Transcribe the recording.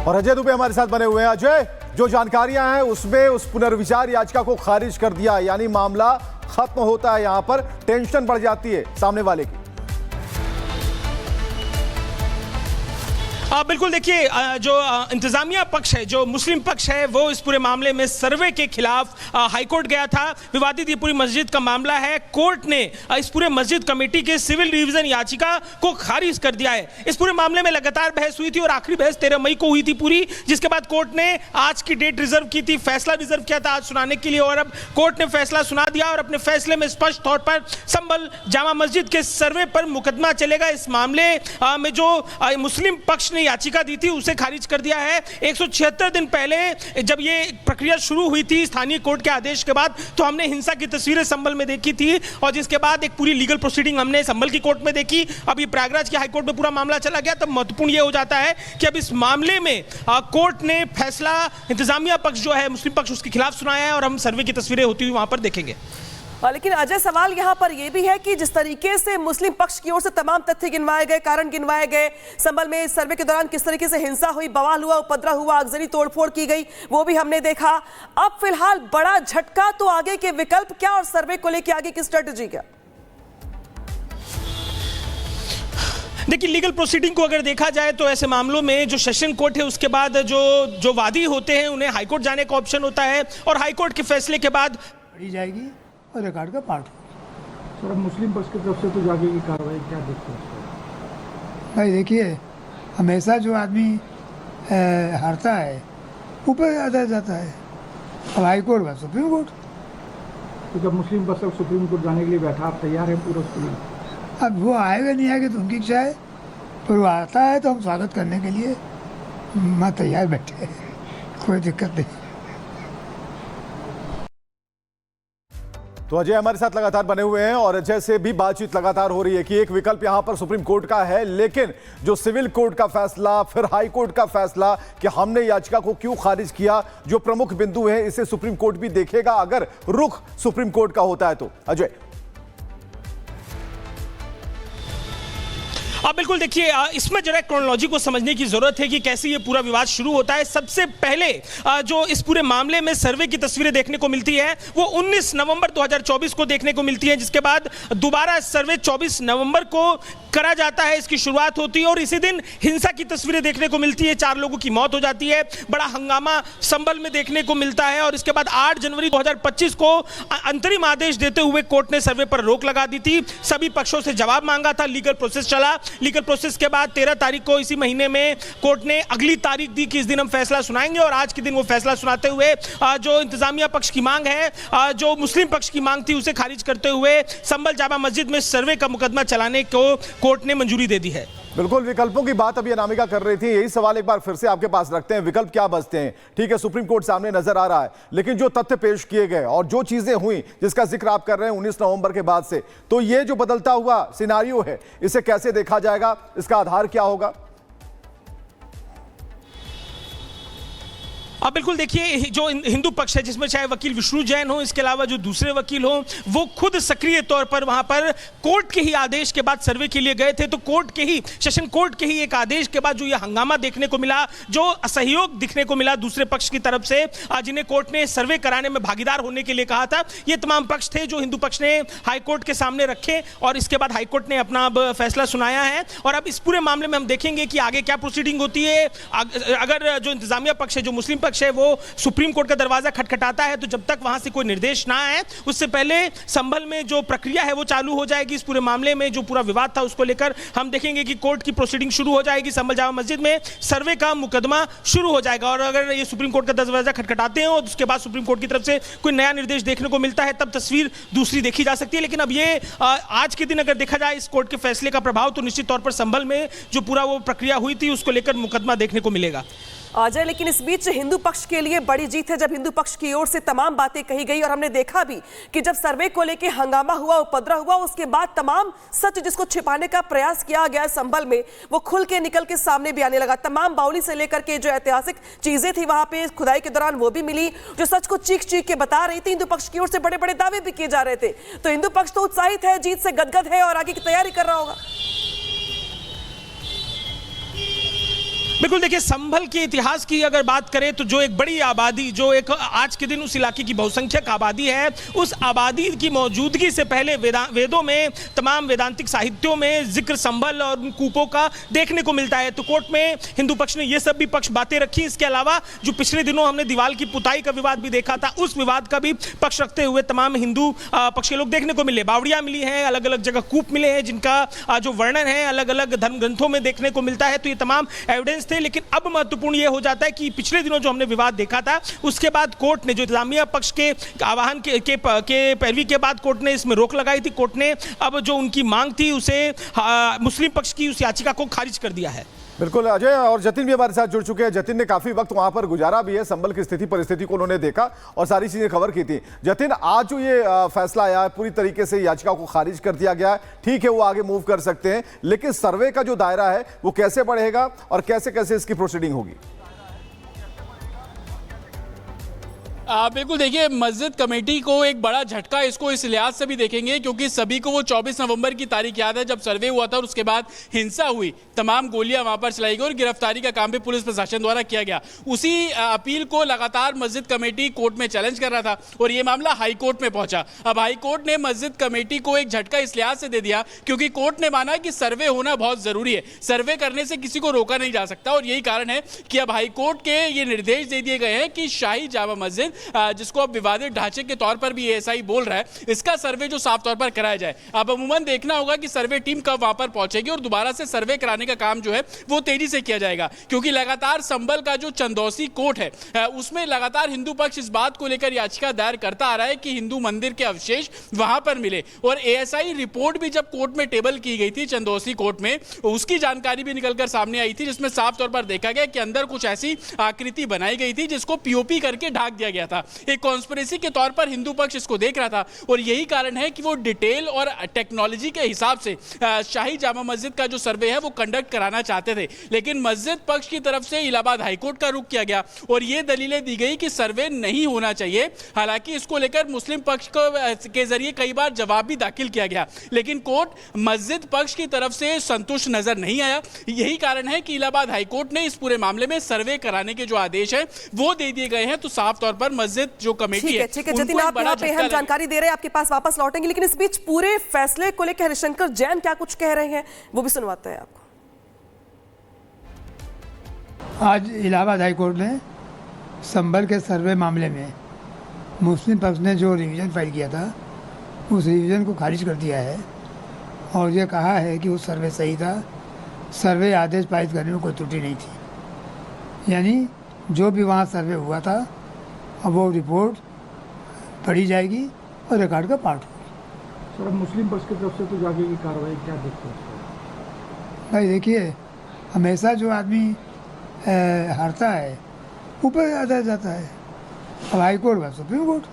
और अजय दुबे हमारे साथ बने हुए हैं। अजय, जो जानकारियां हैं उसमें उस पुनर्विचार याचिका को खारिज कर दिया, यानी मामला खत्म होता है। यहां पर टेंशन बढ़ जाती है सामने वाले की। बिल्कुल, देखिए, जो इंतजामिया पक्ष है, जो मुस्लिम पक्ष है, वो इस पूरे मामले में सर्वे के खिलाफ हाईकोर्ट गया था। विवादित ये पूरी मस्जिद का मामला है। कोर्ट ने इस पूरे मस्जिद कमेटी के सिविल रिवीजन याचिका को खारिज कर दिया है। इस पूरे मामले में लगातार बहस हुई थी और आखिरी बहस 13 मई को हुई थी पूरी, जिसके बाद कोर्ट ने आज की डेट रिजर्व की थी, फैसला रिजर्व किया था आज सुनाने के लिए, और अब कोर्ट ने फैसला सुना दिया और अपने फैसले में स्पष्ट तौर पर संभल जामा मस्जिद के सर्वे पर मुकदमा चलेगा। इस मामले में जो मुस्लिम पक्ष ने याचिका दी थी उसे खारिज कर दिया है। 176 दिन पहले जब ये प्रक्रिया शुरू हुई थी स्थानीय कोर्ट के आदेश के बाद, तो हमने हिंसा की तस्वीरें संभल में देखी थी और जिसके बाद एक पूरी लीगल प्रोसीडिंग हमने संभल की कोर्ट में देखी। अब ये प्रयागराज की हाईकोर्ट में पूरा मामला चला गया। तब महत्वपूर्ण ये हो जाता है कि अब इस मामले में कोर्ट ने फैसला इंतजामिया पक्ष जो है, मुस्लिम पक्ष, उसके खिलाफ सुनाया है और हम सर्वे की तस्वीरें होती हुई वहां पर देखेंगे। लेकिन अजय, सवाल यहाँ पर यह भी है कि जिस तरीके से मुस्लिम पक्ष की ओर से तमाम तथ्य गिनवाए गए, कारण गिनवाए गए, संभल में सर्वे के दौरान किस तरीके से हिंसा हुई, बवाल हुआ, उपद्रव हुआ, आगजनी तोड़फोड़ की गई, वो भी हमने देखा। अब फिलहाल बड़ा झटका, तो आगे के विकल्प क्या और सर्वे को लेकर आगे की स्ट्रेटेजी क्या? देखिए, लीगल प्रोसीडिंग को अगर देखा जाए तो ऐसे मामलों में जो सेशन कोर्ट है उसके बाद जो वादी होते हैं उन्हें हाईकोर्ट जाने का ऑप्शन होता है और हाईकोर्ट के फैसले के बाद पढ़ी जाएगी और रिकॉर्ड का पार्ट होगा। सर, मुस्लिम पक्ष की तरफ से तो जागे की कार्रवाई क्या देखते हैं? भाई देखिए, हमेशा जो आदमी हारता है ऊपर आता जाता है। अब हाई कोर्ट व सुप्रीम कोर्ट, तो जब मुस्लिम पक्ष सुप्रीम कोर्ट जाने के लिए बैठा, आप तैयार हैं पूरा उसके लिए? अब वो आएगा नहीं आएगा तो उनकी इच्छा है, पर वो आता है तो हम स्वागत करने के लिए मैं तैयार बैठे हैं, कोई दिक्कत नहीं। तो अजय हमारे साथ लगातार बने हुए हैं और अजय से भी बातचीत लगातार हो रही है कि एक विकल्प यहां पर सुप्रीम कोर्ट का है, लेकिन जो सिविल कोर्ट का फैसला, फिर हाई कोर्ट का फैसला कि हमने याचिका को क्यों खारिज किया, जो प्रमुख बिंदु है इसे सुप्रीम कोर्ट भी देखेगा अगर रुख सुप्रीम कोर्ट का होता है तो। अजय, बिल्कुल, देखिए, इसमें जरा क्रोनोलॉजी को समझने की जरूरत है कि कैसे ये पूरा विवाद शुरू होता है। सबसे पहले जो इस पूरे मामले में सर्वे की तस्वीरें देखने को मिलती है वो 19 नवंबर 2024 को देखने को मिलती है, जिसके बाद दोबारा सर्वे 24 नवंबर को करा जाता है, इसकी शुरुआत होती है और इसी दिन हिंसा की तस्वीरें देखने को मिलती है। 4 लोगों की मौत हो जाती है, बड़ा हंगामा संभल में देखने को मिलता है और इसके बाद 8 जनवरी 2025 को अंतरिम आदेश देते हुए कोर्ट ने सर्वे पर रोक लगा दी थी। सभी पक्षों से जवाब मांगा था, लीगल प्रोसेस चला। लीगल प्रोसेस के बाद 13 तारीख को इसी महीने में कोर्ट ने अगली तारीख दी कि इस दिन हम फैसला सुनाएंगे और आज के दिन वो फैसला सुनाते हुए जो इंतजामिया पक्ष की मांग है, जो मुस्लिम पक्ष की मांग थी, उसे खारिज करते हुए संभल जामा मस्जिद में सर्वे का मुकदमा चलाने को कोर्ट ने मंजूरी दे दी है। बिल्कुल, विकल्पों की बात अभी अनामिका कर रही थी, यही सवाल एक बार फिर से आपके पास रखते हैं, विकल्प क्या बचते हैं? ठीक है, सुप्रीम कोर्ट सामने नजर आ रहा है, लेकिन जो तथ्य पेश किए गए और जो चीजें हुई जिसका जिक्र आप कर रहे हैं 19 नवंबर के बाद से, तो ये जो बदलता हुआ सिनारियो है इसे कैसे देखा जाएगा, इसका आधार क्या होगा? बिल्कुल, देखिए, जो हिंदू पक्ष है जिसमें चाहे वकील विष्णु जैन हो, इसके अलावा जो दूसरे वकील हो, वो खुद सक्रिय तौर पर वहां पर कोर्ट के ही आदेश के बाद सर्वे के लिए गए थे। तो कोर्ट के ही, सेशन कोर्ट के ही एक आदेश के बाद जो ये हंगामा देखने को मिला, जो असहयोग दिखने को मिला दूसरे पक्ष की तरफ से, जिन्हें कोर्ट ने सर्वे कराने में भागीदार होने के लिए कहा था, ये तमाम पक्ष थे जो हिंदू पक्ष ने हाईकोर्ट के सामने रखे और इसके बाद हाईकोर्ट ने अपना अब फैसला सुनाया है। और अब इस पूरे मामले में हम देखेंगे कि आगे क्या प्रोसीडिंग होती है। अगर जो इंतजामिया पक्ष है, जो मुस्लिम पक्ष है, वो सुप्रीम कोर्ट का दरवाजा खटखटाता है, तो जब तक वहां से कोई निर्देश ना आए उससे पहले संभल में जो प्रक्रिया है वो चालू हो जाएगी। इस पूरे मामले में जो पूरा विवाद था उसको लेकर हम देखेंगे कि कोर्ट की प्रोसीडिंग शुरू हो जाएगी। संभल जामा मस्जिद में सर्वे का मुकदमा शुरू हो जाएगा और अगर ये सुप्रीम कोर्ट का दरवाजा खटखटाते हैं और उसके बाद सुप्रीम कोर्ट की तरफ से कोई नया निर्देश देखने को मिलता है, तब तस्वीर दूसरी देखी जा सकती है। लेकिन अब ये आज के दिन अगर देखा जाए इस कोर्ट के फैसले का प्रभाव, तो निश्चित तौर पर संभल में जो पूरा वो प्रक्रिया हुई थी उसको लेकर मुकदमा देखने को मिलेगा। अजय, लेकिन इस बीच हिंदू पक्ष के लिए बड़ी जीत है जब हिंदू पक्ष की ओर से तमाम बातें कही गई और हमने देखा भी कि जब सर्वे को लेकर हंगामा हुआ, उपद्रव हुआ, उसके बाद तमाम सच जिसको छिपाने का प्रयास किया गया संभल में, वो खुल के निकल के सामने भी आने लगा। तमाम बाउली से लेकर के जो ऐतिहासिक चीजें थी वहां पे खुदाई के दौरान वो भी मिली, जो सच को चीख चीख के बता रही थी। हिंदू पक्ष की ओर से बड़े बड़े दावे भी किए जा रहे थे। तो हिंदू पक्ष तो उत्साहित है, जीत से गदगद है और आगे की तैयारी कर रहा होगा। बिल्कुल, देखिए संभल के इतिहास की अगर बात करें तो जो एक बड़ी आबादी, जो एक आज के दिन उस इलाके की बहुसंख्यक आबादी है, उस आबादी की मौजूदगी से पहले वेदों में, तमाम वेदांतिक साहित्यों में जिक्र संभल और उन कूपों का देखने को मिलता है। तो कोर्ट में हिंदू पक्ष ने ये सब भी पक्ष बातें रखी। इसके अलावा जो पिछले दिनों हमने दीवाल की पुताई का विवाद भी देखा था, उस विवाद का भी पक्ष रखते हुए तमाम हिंदू पक्ष के लोग देखने को मिले। बावड़ियां मिली हैं, अलग अलग जगह कूप मिले हैं जिनका जो वर्णन है अलग अलग धर्म ग्रंथों में देखने को मिलता है। तो ये तमाम एविडेंस थे। लेकिन अब महत्वपूर्ण यह हो जाता है कि पिछले दिनों जो हमने विवाद देखा था, उसके बाद कोर्ट ने जो इंतजामिया पक्ष के आह्वान के पैरवी के बाद कोर्ट ने इसमें रोक लगाई थी। कोर्ट ने अब जो उनकी मांग थी उसे मुस्लिम पक्ष की उस याचिका को खारिज कर दिया है। बिल्कुल, अजय और जतिन भी हमारे साथ जुड़ चुके हैं। जतिन ने काफी वक्त वहां पर गुजारा भी है, संभल की स्थिति परिस्थिति को उन्होंने देखा और सारी चीजें कवर की थी। जतिन, आज जो ये फैसला आया है, पूरी तरीके से याचिका को खारिज कर दिया गया है, ठीक है वो आगे मूव कर सकते हैं, लेकिन सर्वे का जो दायरा है वो कैसे बढ़ेगा और कैसे कैसे इसकी प्रोसीडिंग होगी? बिल्कुल, देखिए मस्जिद कमेटी को एक बड़ा झटका इसको इस लिहाज से भी देखेंगे क्योंकि सभी को वो 24 नवंबर की तारीख याद है जब सर्वे हुआ था और उसके बाद हिंसा हुई, तमाम गोलियां वहां पर चलाई गई और गिरफ्तारी का काम भी पुलिस प्रशासन द्वारा किया गया। उसी अपील को लगातार मस्जिद कमेटी कोर्ट में चैलेंज कर रहा था और ये मामला हाई कोर्ट में पहुंचा। अब हाई कोर्ट ने मस्जिद कमेटी को एक झटका इस लिहाज से दे दिया क्योंकि कोर्ट ने माना कि सर्वे होना बहुत जरूरी है, सर्वे करने से किसी को रोका नहीं जा सकता और यही कारण है कि अब हाई कोर्ट के ये निर्देश दे दिए गए हैं कि शाही जामा मस्जिद, जिसको अब विवादित ढांचे के तौर पर भी एएसआई बोल रहा है, इसका सर्वे जो साफ तौर पर कराया जाए। अब अमूमन देखना होगा कि सर्वे टीम कब वहां पर पहुंचेगी और दोबारा से सर्वे कराने का काम जो है वो तेजी से किया जाएगा क्योंकि लगातार संभल का जो चंदौसी कोर्ट है उसमें लगातार हिंदू पक्ष इस बात को लेकर याचिका दायर करता आ रहा है कि हिंदू मंदिर के अवशेष वहां पर मिले और एएसआई रिपोर्ट भी जब कोर्ट में टेबल की गई थी चंदौसी कोर्ट में, उसकी जानकारी भी निकलकर सामने आई थी जिसमें साफ तौर पर देखा गया कि अंदर कुछ ऐसी आकृति बनाई गई थी जिसको पीओपी करके ढाक दिया गया था। एक कॉन्स्पिरेसी के तौर पर हिंदू पक्ष इसको देख रहा था और यही कारण है कि वो डिटेल और टेक्नोलॉजी के हिसाब से शाही जामा मस्जिद का जो सर्वे है वो कंडक्ट कराना चाहते थे। लेकिन मस्जिद पक्ष की तरफ से इलाहाबाद हाईकोर्ट का रुख किया गया और ये दलीलें दी गई कि सर्वे नहीं होना चाहिए। हालांकि इसको लेकर मुस्लिम पक्ष के जरिए कई बार जवाब भी दाखिल किया गया लेकिन कोर्ट मस्जिद पक्ष की तरफ से संतुष्ट नजर नहीं आया। यही कारण है कि इलाहाबाद हाईकोर्ट ने इस पूरे मामले में सर्वे कराने के जो आदेश है वो दे दिए गए हैं। तो साफ तौर पर मस्जिद जो कमेटी है, ठीक है जतिन, आप यहाँ पे हम जानकारी दे रहे हैं, आपके पास वापस लौटेंगे, लेकिन इस बीच पूरे फैसले को लेकर हरिशंकर जैन क्या कुछ कह रहे हैं वो भी सुनवाते हैं आपको। आज इलाहाबाद हाईकोर्ट ने संभल के सर्वे मामले में मुस्लिम पक्ष ने जो रिवीजन फाइल किया था उस रिवीजन को खारिज कर दिया है और ये कहा है कि वो सर्वे सही था, सर्वे आदेश पारित करने में कोई त्रुटि नहीं थी। यानी जो भी वहाँ सर्वे हुआ था अब वो रिपोर्ट पढ़ी जाएगी और रिकॉर्ड का पार्ट होगा। सर, मुस्लिम पक्ष की तरफ से तो आगे की कार्रवाई क्या देखते हैं? भाई देखिए, हमेशा जो आदमी हारता है ऊपर आता जाता है। अब हाई कोर्ट व सुप्रीम कोर्ट,